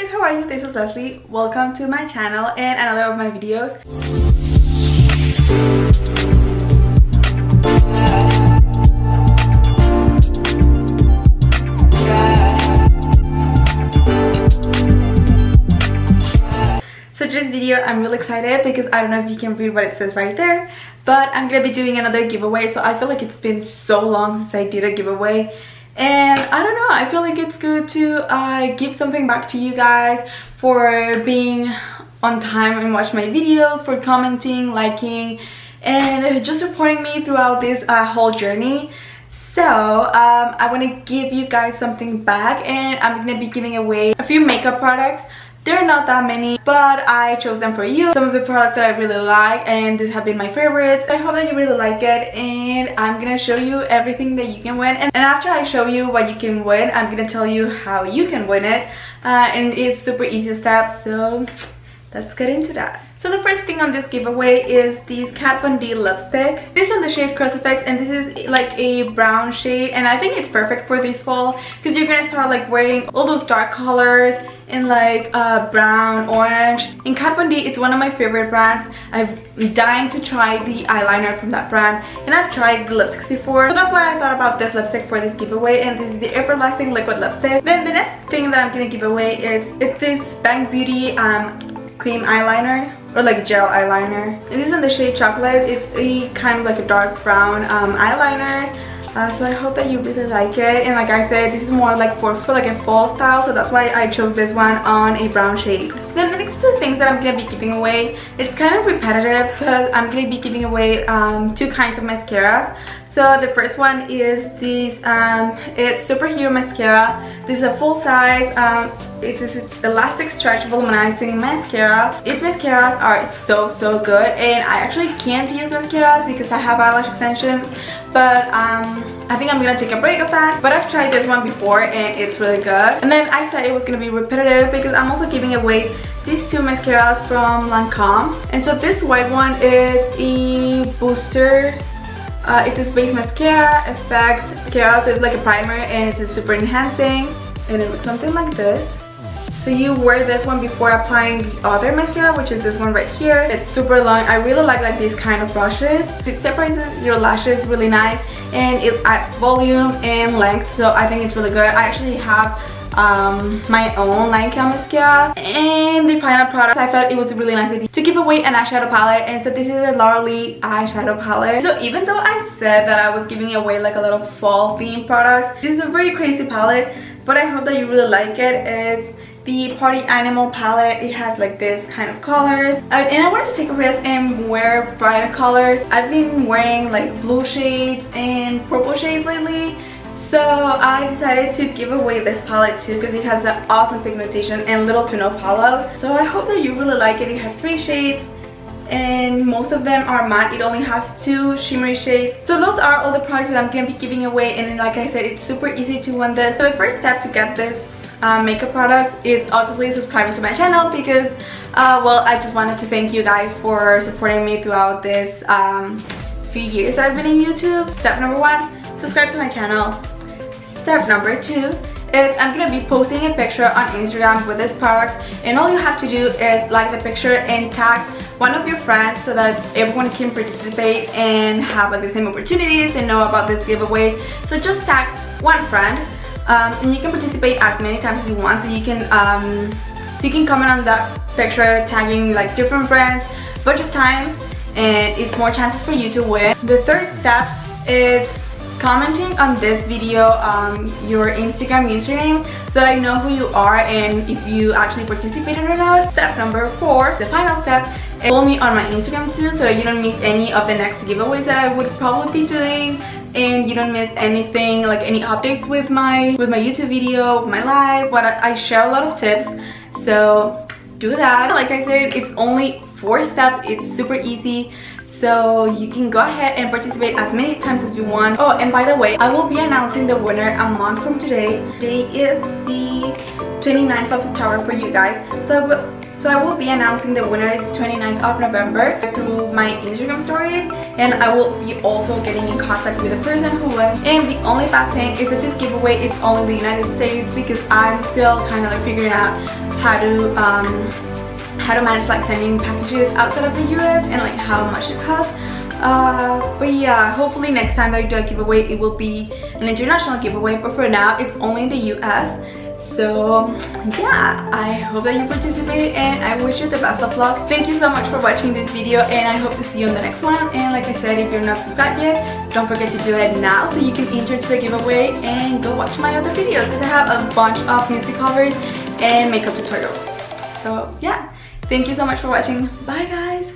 guys, how are you? This is Leslie. Welcome to my channel and another of my videos. So today's video, I'm really excited because I don't know if you can read what it says right there, but I'm gonna be doing another giveaway. So I feel like it's been so long since I did a giveaway, and I don't know, I feel like it's good to give something back to you guys for being on time and watch my videos, for commenting, liking, and just supporting me throughout this whole journey. So I want to give you guys something back, and I'm gonna be giving away a few makeup products. There are not that many, but I chose them for you. Some of the products that I really like, and these have been my favorites. I hope that you really like it, and I'm gonna show you everything that you can win. And after I show you what you can win, I'm gonna tell you how you can win it. And it's super easy steps, so let's get into that. So the first thing on this giveaway is this Kat Von D lipstick. This is in the shade Crucifix, and this is like a brown shade, and I think it's perfect for this fall because you're gonna start like wearing all those dark colors in like brown, orange. And Kat Von D, it's one of my favorite brands. I'm dying to try the eyeliner from that brand, and I've tried the lipsticks before, so that's why I thought about this lipstick for this giveaway. And this is the Everlasting Liquid Lipstick. Then the next thing that I'm gonna give away is this Bang Beauty cream eyeliner, or like gel eyeliner. And this is in the shade Chocolate. It's a kind of like a dark brown eyeliner. So I hope that you really like it. And like I said, this is more like for like a fall style, so that's why I chose this one on a brown shade. Then the next two things that I'm gonna be giving away, it's kind of repetitive because I'm gonna be giving away two kinds of mascaras. So the first one is this, it's Superhero Mascara. This is a full size, it's elastic stretch volumizing mascara. Its mascaras are so good, and I actually can't use mascaras because I have eyelash extensions, but I think I'm gonna take a break of that. But I've tried this one before and it's really good. And then I said it was gonna be repetitive because I'm also giving away these two mascaras from Lancome. And so this white one is a booster. It's a space mascara effect mascara, so it's like a primer, and it's a super enhancing, and it looks something like this. So you wear this one before applying the other mascara, which is this one right here. It's super long. I really like these kind of brushes. It separates your lashes really nice, and it adds volume and length, so I think it's really good. I actually have my own Lancome mascara. And the final product, I thought it was a really nice idea to give away an eyeshadow palette, and so this is a Laura Lee eyeshadow palette. So even though I said that I was giving away like a lot of fall themed products, this is a very crazy palette, but I hope that you really like it. It's the Party Animal palette. It has like this kind of colors, and I wanted to take a risk and wear brighter colors. I've been wearing like blue shades and purple shades lately, so I decided to give away this palette too because it has an awesome pigmentation and little to no fallout. So I hope that you really like it. It has 3 shades, and most of them are matte. It only has 2 shimmery shades. So those are all the products that I'm going to be giving away, and like I said, it's super easy to win this. So the first step to get this makeup product is obviously subscribing to my channel because well, I just wanted to thank you guys for supporting me throughout this few years I've been in YouTube. Step number 1, subscribe to my channel. Step number 2 is I'm gonna be posting a picture on Instagram with this product, and all you have to do is like the picture and tag one of your friends so that everyone can participate and have like the same opportunities and know about this giveaway. So just tag one friend, and you can participate as many times as you want. So you can comment on that picture tagging like different friends a bunch of times, and it's more chances for you to win. The third step is commenting on this video your Instagram username so that I know who you are and if you actually participated or not. Step number 4, the final step, is follow me on my Instagram too so that you don't miss any of the next giveaways that I would probably be doing, and you don't miss anything, like any updates with my YouTube video, my live. I share a lot of tips, so do that. Like I said, it's only 4 steps. It's super easy. So you can go ahead and participate as many times as you want. Oh, and by the way, I will be announcing the winner a month from today. Today is the 29th of October for you guys. So So I will be announcing the winner 29th of November through my Instagram stories, and I will be also getting in contact with the person who won. And the only bad thing is that this giveaway is only in the United States, because I'm still kind of like figuring out how to manage like sending packages outside of the US and like how much it costs. But yeah, hopefully next time that I do a giveaway it will be an international giveaway, but for now it's only in the US. So yeah, I hope that you participate and I wish you the best of luck. Thank you so much for watching this video, and I hope to see you on the next one. And like I said, if you're not subscribed yet, don't forget to do it now so you can enter to the giveaway, and go watch my other videos because I have a bunch of music covers and makeup tutorials. So yeah, thank you so much for watching. Bye guys.